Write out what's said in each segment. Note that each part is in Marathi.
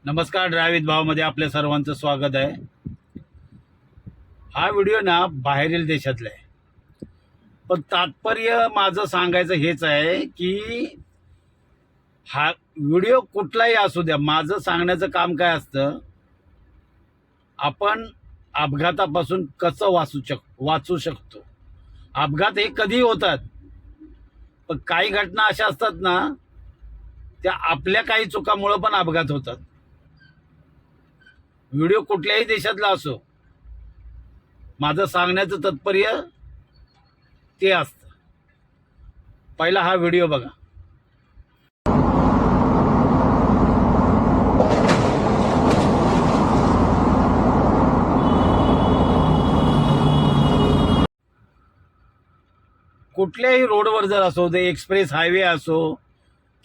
नमस्कार. ड्रायव्हित भावमध्ये आपल्या सर्वांचं स्वागत आहे. हा व्हिडिओ ना बाहेरील देशातला आहे, पण तात्पर्य माझं सांगायचं हेच आहे की हा व्हिडिओ कुठलाही असू द्या, माझं सांगण्याचं काम काय असतं, आपण अपघातापासून कसं वाचू शकतो. अपघात हे कधी होतात, पण काही घटना अशा असतात ना, त्या आपल्या काही चुकामुळे पण अपघात होतात. व्हिडिओ कुठल्याही देशातला असो, माझं सांगण्याचं तात्पर्य ते असतं. पहिला हा व्हिडिओ बघा. कुठल्याही रोडवर जर असो, ते एक्सप्रेस हायवे असो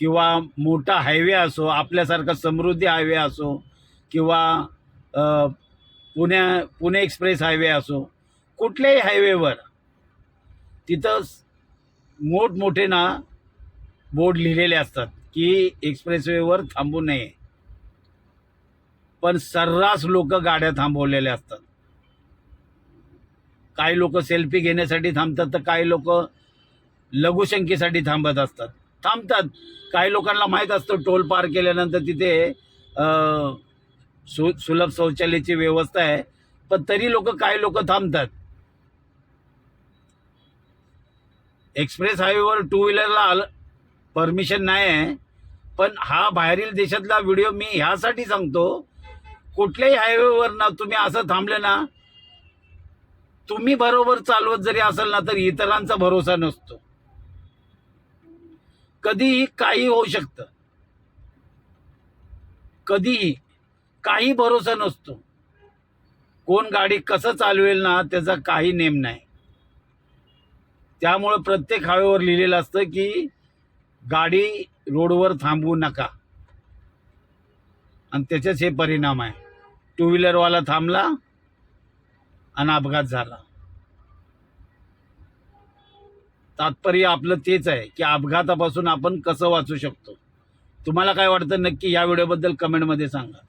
किंवा मोठा हायवे असो, आपल्यासारखा समृद्धी हायवे असो किंवा पुणे एक्सप्रेस हायवे असो, कुठल्याही हायवेवर तिथं मोठमोठे ना बोर्ड लिहिलेले असतात की एक्सप्रेसवेवर थांबू नये, पण सर्रास लोक गाड्या थांबवलेल्या असतात. काही लोक सेल्फी घेण्यासाठी थांबतात, तर काही लोक लघुशंकेसाठी थांबतात. काही लोकांना माहीत असतं टोल पार केल्यानंतर तिथे सुलभ शौचालयाची व्यवस्था आहे, पण तरी काही लोक थांबतात. एक्सप्रेस हायवेवर टू व्हीलरला परमिशन नाही आहे, पण हा बाहेरील देशातला व्हिडिओ मी ह्यासाठी सांगतो, कुठल्याही हायवेवर ना तुम्ही असं थांबले ना, तुम्ही बरोबर चालवत जरी असेल ना, तर इतरांचा भरोसा नसतो. कधीही काही होऊ शकतं, कधीही काही भरोसा नसतो. कोण गाडी कसं चालवेल ना, त्याचा काही नेम नाही. त्यामुळे प्रत्येक हायवेवर लिहिलेलं असतं की गाडी रोडवर थांबवू नका, आणि त्याचेच हे परिणाम आहे. टू व्हीलरवाला थांबला आणि अपघात झाला. तात्पर्य आपलं तेच आहे की अपघातापासून आपण कसं वाचू शकतो. तुम्हाला काय वाटतं नक्की या व्हिडिओबद्दल कमेंटमध्ये सांगा.